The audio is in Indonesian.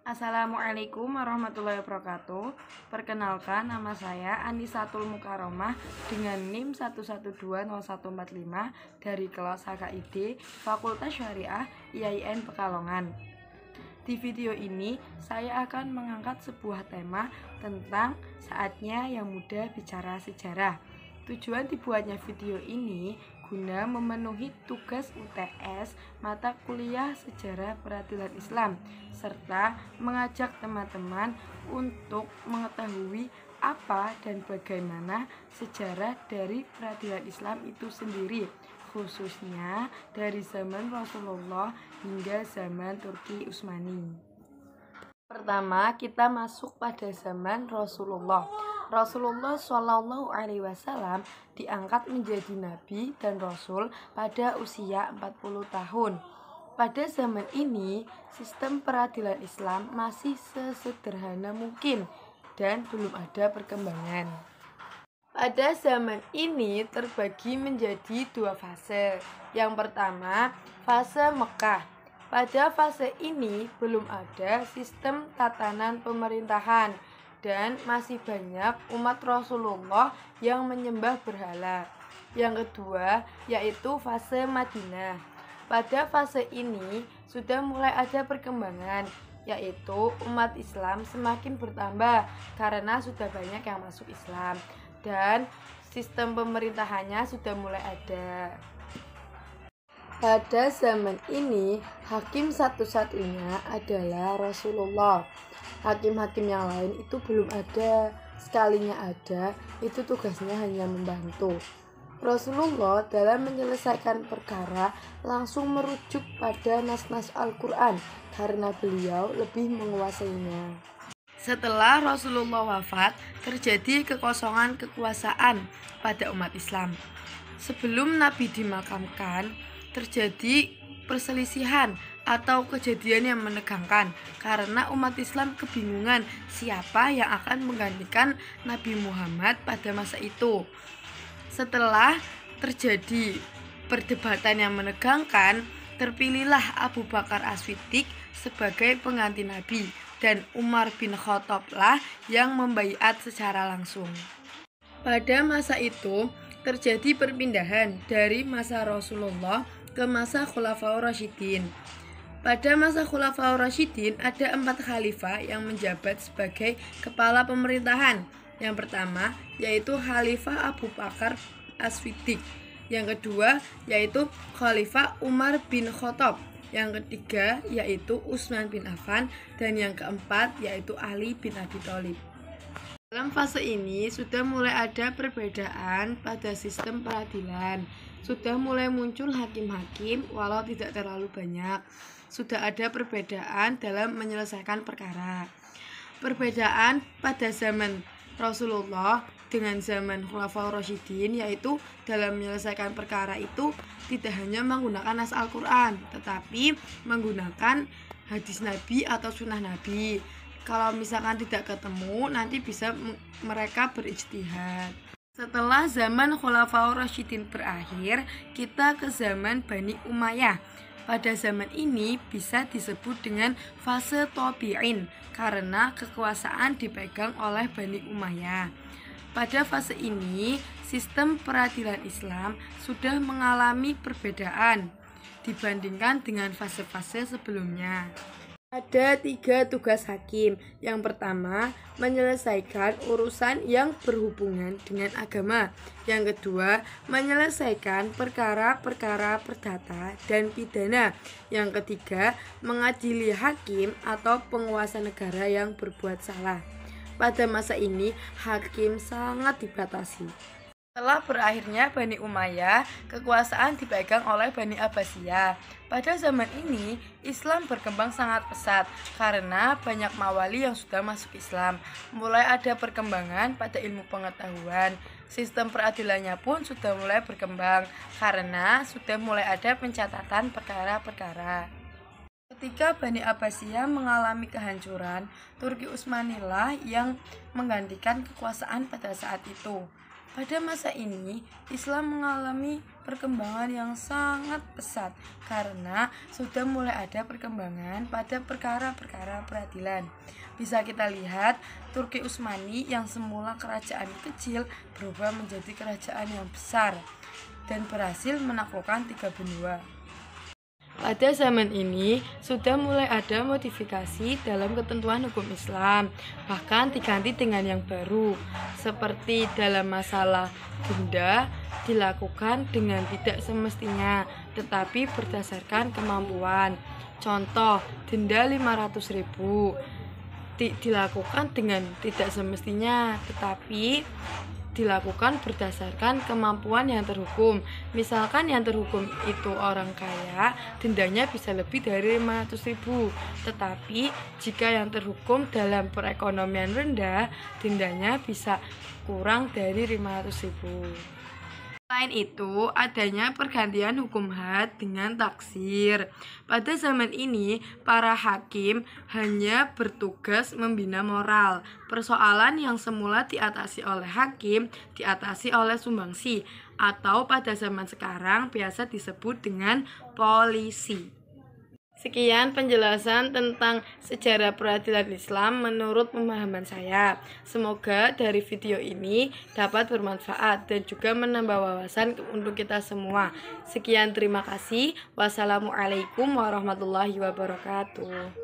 Assalamualaikum warahmatullahi wabarakatuh. Perkenalkan, nama saya Anisatul Mukaromah dengan NIM 1120145 dari kelas HKID Fakultas Syariah IAIN Pekalongan. Di video ini, saya akan mengangkat sebuah tema tentang saatnya yang muda bicara sejarah. Tujuan dibuatnya video ini guna memenuhi tugas UTS mata kuliah Sejarah Peradilan Islam, serta mengajak teman-teman untuk mengetahui apa dan bagaimana sejarah dari peradilan Islam itu sendiri, khususnya dari zaman Rasulullah hingga zaman Turki Utsmani. Pertama, kita masuk pada zaman Rasulullah. Rasulullah Shallallahu Alaihi Wasallam diangkat menjadi nabi dan rasul pada usia 40 tahun. Pada zaman ini, sistem peradilan Islam masih sesederhana mungkin dan belum ada perkembangan. Pada zaman ini terbagi menjadi dua fase. Yang pertama, fase Mekah. Pada fase ini belum ada sistem tatanan pemerintahan dan masih banyak umat Rasulullah yang menyembah berhala. Yang kedua, yaitu fase Madinah. Pada fase ini sudah mulai ada perkembangan, yaitu umat Islam semakin bertambah karena sudah banyak yang masuk Islam dan sistem pemerintahannya sudah mulai ada. Pada zaman ini, hakim satu-satunya adalah Rasulullah. Hakim-hakim yang lain itu belum ada. Sekalinya ada, itu tugasnya hanya membantu. Rasulullah dalam menyelesaikan perkara langsung merujuk pada nas-nas Al-Quran karena beliau lebih menguasainya. Setelah Rasulullah wafat, terjadi kekosongan kekuasaan pada umat Islam. Sebelum Nabi dimakamkan, terjadi perselisihan atau kejadian yang menegangkan karena umat Islam kebingungan siapa yang akan menggantikan Nabi Muhammad pada masa itu. Setelah terjadi perdebatan yang menegangkan, terpilihlah Abu Bakar As-Siddiq sebagai pengganti Nabi dan Umar bin Khattab lah yang membaiat secara langsung. Pada masa itu terjadi perpindahan dari masa Rasulullah ke masa Khulafaur Rasyidin. Pada masa Khulafaur Rasyidin ada 4 khalifah yang menjabat sebagai kepala pemerintahan. Yang pertama yaitu Khalifah Abu Bakar As-Siddiq. Yang kedua yaitu Khalifah Umar bin Khattab. Yang ketiga yaitu Utsman bin Affan dan yang keempat yaitu Ali bin Abi Thalib. Dalam fase ini sudah mulai ada perbedaan pada sistem peradilan. Sudah mulai muncul hakim-hakim walau tidak terlalu banyak. Sudah ada perbedaan dalam menyelesaikan perkara. Perbedaan pada zaman Rasulullah dengan zaman Khulafaur Rasyidin yaitu dalam menyelesaikan perkara itu tidak hanya menggunakan nas Al-Quran, tetapi menggunakan hadis Nabi atau sunnah Nabi. Kalau misalkan tidak ketemu, nanti bisa mereka berijtihad. Setelah zaman Khulafaur Rasyidin berakhir, kita ke zaman Bani Umayyah. Pada zaman ini bisa disebut dengan fase Tabi'in karena kekuasaan dipegang oleh Bani Umayyah. Pada fase ini, sistem peradilan Islam sudah mengalami perbedaan dibandingkan dengan fase-fase sebelumnya. Ada 3 tugas hakim. Yang pertama, menyelesaikan urusan yang berhubungan dengan agama. Yang kedua, menyelesaikan perkara-perkara perdata dan pidana. Yang ketiga, mengadili hakim atau penguasa negara yang berbuat salah. Pada masa ini, hakim sangat dibatasi. Setelah berakhirnya Bani Umayyah, kekuasaan dipegang oleh Bani Abbasiyah. Pada zaman ini, Islam berkembang sangat pesat karena banyak mawali yang sudah masuk Islam. Mulai ada perkembangan pada ilmu pengetahuan. Sistem peradilannya pun sudah mulai berkembang karena sudah mulai ada pencatatan perkara-perkara. Ketika Bani Abbasiyah mengalami kehancuran, Turki Utsmani lah yang menggantikan kekuasaan pada saat itu. Pada masa ini, Islam mengalami perkembangan yang sangat pesat karena sudah mulai ada perkembangan pada perkara-perkara peradilan. Bisa kita lihat, Turki Utsmani yang semula kerajaan kecil berubah menjadi kerajaan yang besar dan berhasil menaklukkan 3 benua. Pada zaman ini, sudah mulai ada modifikasi dalam ketentuan hukum Islam, bahkan diganti dengan yang baru, seperti dalam masalah denda dilakukan dengan tidak semestinya, tetapi berdasarkan kemampuan. Contoh, denda 500.000 dilakukan dengan tidak semestinya, tetapi dilakukan berdasarkan kemampuan yang terhukum. Misalkan yang terhukum itu orang kaya, dendanya bisa lebih dari 500.000. Tetapi jika yang terhukum dalam perekonomian rendah, dendanya bisa kurang dari 500.000. Selain itu, adanya pergantian hukum had dengan taksir. Pada zaman ini, para hakim hanya bertugas membina moral. Persoalan yang semula diatasi oleh hakim, diatasi oleh sumbangsi, atau pada zaman sekarang biasa disebut dengan polisi. Sekian penjelasan tentang sejarah peradilan Islam menurut pemahaman saya. Semoga dari video ini dapat bermanfaat dan juga menambah wawasan untuk kita semua. Sekian, terima kasih. Wassalamualaikum warahmatullahi wabarakatuh.